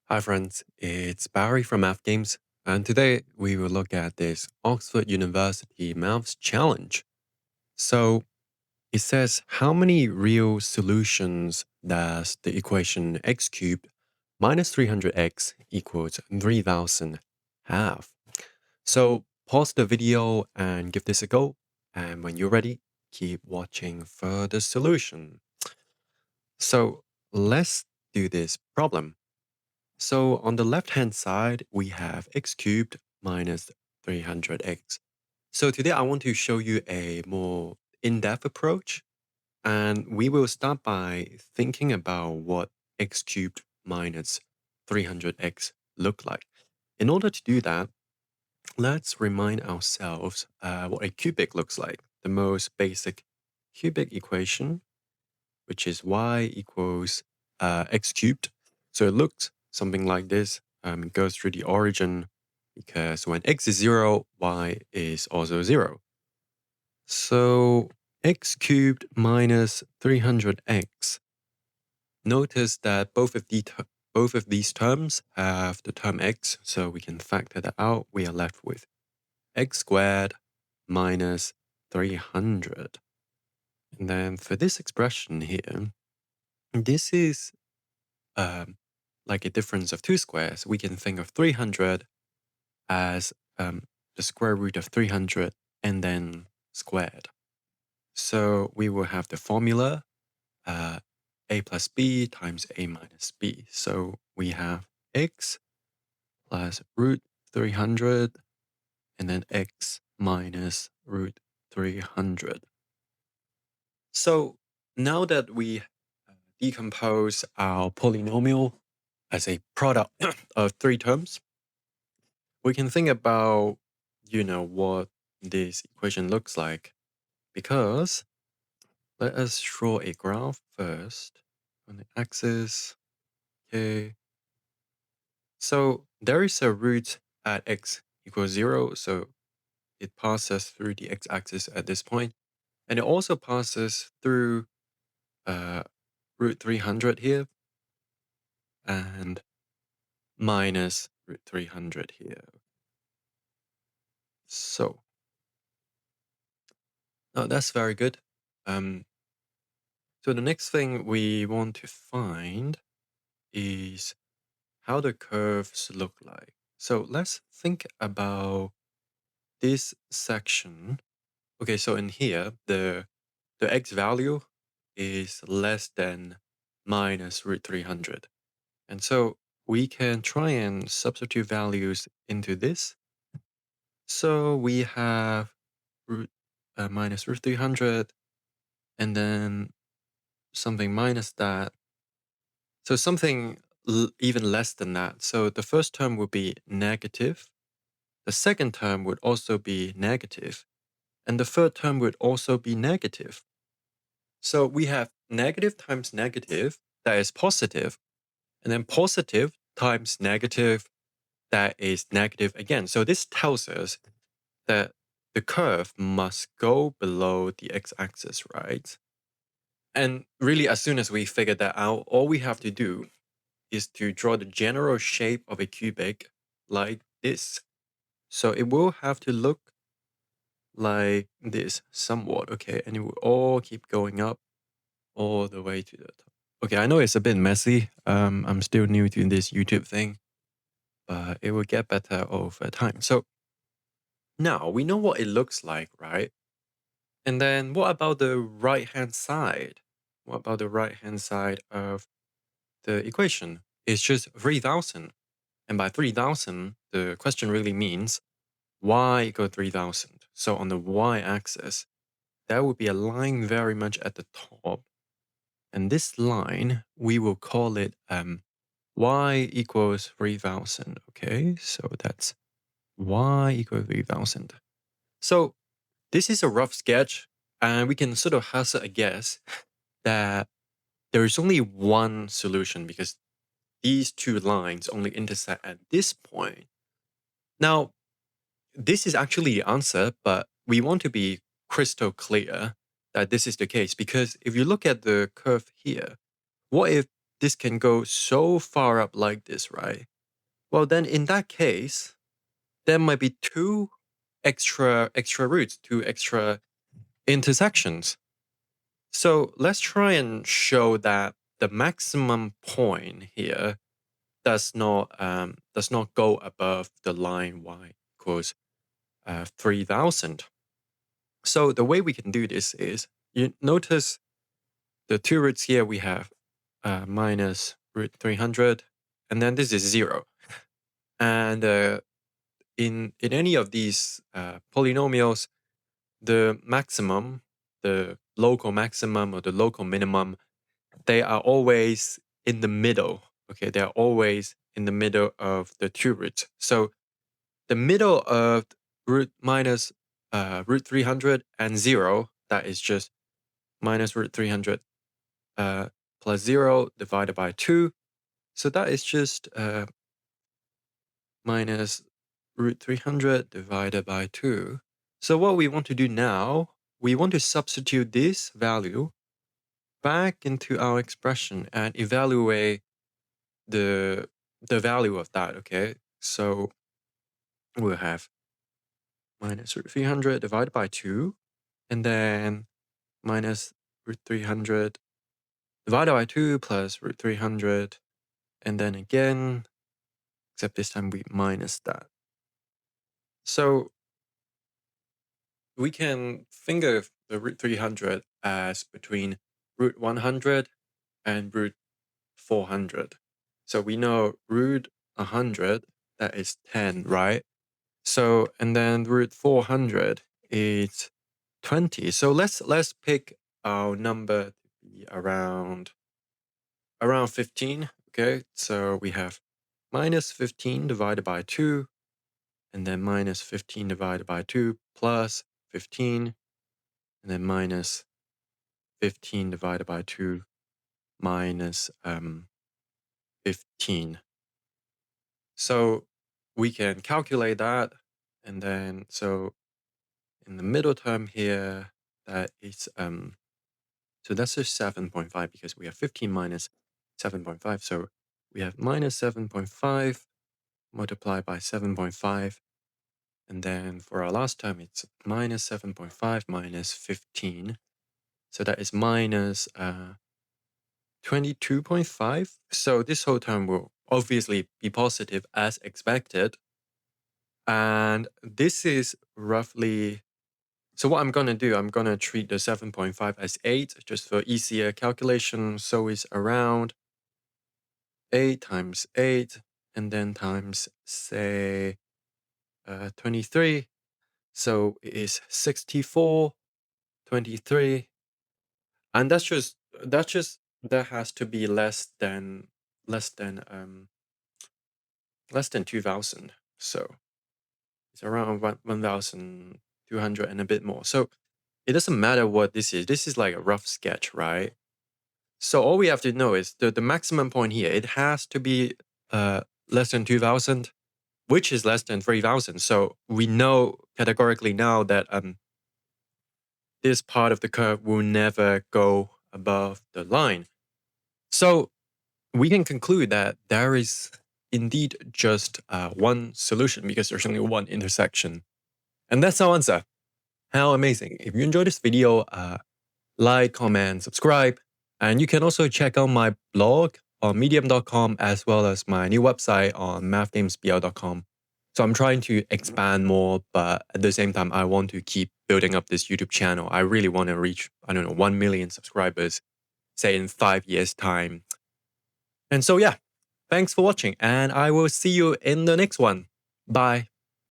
Hi friends, it's Barry from Math Games, and today we will look at this Oxford University Maths Challenge. So it says how many real solutions does the equation x cubed minus 300x equals 3000 have? So pause the video and give this a go, and when you're ready, keep watching for the solution. So let's do this problem. So on the left-hand side, we have x cubed minus 300x. So today I want to show you a more in-depth approach, and we will start by thinking about what x cubed minus 300x look like. In order to do that, let's remind ourselves what a cubic looks like, the most basic cubic equation, which is y equals x cubed. So it looks something like this. It goes through the origin because when x is 0, y is also 0. So x cubed minus 300x. Notice that both of these terms have the term x, so we can factor that out. We are left with x squared minus 300. And then for this expression here, this is like a difference of two squares. We can think of 300 as the square root of 300 and then squared. So we will have the formula a plus b times a minus b. So we have x plus root 300 and then x minus root 300. So now that we decompose our polynomial as a product of three terms, we can think about, what this equation looks like. Because let us draw a graph first on the axis. Okay. So there is a root at x equals 0. So it passes through the x-axis at this point. And it also passes through root 300 here and minus root 300 here. So that's very good. So the next thing we want to find is how the curves look like. So let's think about this section. Okay, so in here, the x value is less than minus root 300. And so we can try and substitute values into this. So we have root minus root 300 and then something minus that. So something even less than that. So the first term would be negative. The second term would also be negative. And the third term would also be negative. So we have negative times negative, that is positive. And then positive times negative, that is negative again. So this tells us that the curve must go below the x-axis, right? And really, as soon as we figure that out, all we have to do is to draw the general shape of a cubic like this. So it will have to look like this somewhat, okay? And it will all keep going up all the way to the top. Okay, I know it's a bit messy. I'm still new to this YouTube thing, but it will get better over time. So now we know what it looks like, right? And then what about the right-hand side? What about the right-hand side of the equation? It's just 3000. And by 3000, the question really means y equal 3000. So on the y-axis, that would be a line very much at the top. And this line, we will call it y equals 3000. Okay, so that's y equals 3000. So this is a rough sketch, and we can sort of hazard a guess that there is only one solution because these two lines only intersect at this point. Now, this is actually the answer, but we want to be crystal clear that this is the case because if you look at the curve here, what if this can go so far up like this, right? Well, then in that case, there might be two extra roots, two extra intersections. So let's try and show that the maximum point here does not go above the line y equals 3000. So the way we can do this is, you notice the two roots here we have minus root 300, and then this is 0. And in any of these polynomials, the maximum, the local maximum or the local minimum, they are always in the middle. Okay, they are always in the middle of the two roots. So the middle of root minus root 300 and 0, that is just minus root 300 plus 0 divided by 2. So that is just minus root 300 divided by 2. So what we want to do now, we want to substitute this value back into our expression and evaluate the value of that, okay? So we'll have minus root 300 divided by 2, and then minus root 300 divided by 2 plus root 300, and then again, except this time we minus that. So we can think of the root 300 as between root 100 and root 400. So we know root 100, that is 10, right? So, and then root 400 is 20. So let's pick our number to be around 15, okay? So we have minus 15 divided by 2, and then minus 15 divided by 2 plus 15, and then minus 15 divided by 2 minus 15. So we can calculate that, and then so in the middle term here, that is so that's just 7.5 because we have 15 minus 7.5. So we have minus 7.5 multiplied by 7.5. And then for our last term, it's minus 7.5 minus 15. So that is minus 22.5. So this whole term will obviously be positive as expected. And this is roughly, so what I'm going to do, I'm going to treat the 7.5 as 8 just for easier calculation. So it's around 8 times 8 and then times, say, 23. So it is 64, 23. And that has to be less than 2,000. So it's around 1,200 and a bit more. So it doesn't matter what this is. This is like a rough sketch, right? So all we have to know is the maximum point here, it has to be less than 2,000, which is less than 3,000. So we know categorically now that this part of the curve will never go above the line. So we can conclude that there is indeed just one solution because there's only one intersection. And that's our answer. How amazing. If you enjoyed this video, like, comment, subscribe. And you can also check out my blog on medium.com as well as my new website on mathgamesbl.com. So I'm trying to expand more, but at the same time, I want to keep building up this YouTube channel. I really want to reach, 1 million subscribers, say in 5 years' time. And so, yeah, thanks for watching, and I will see you in the next one. Bye.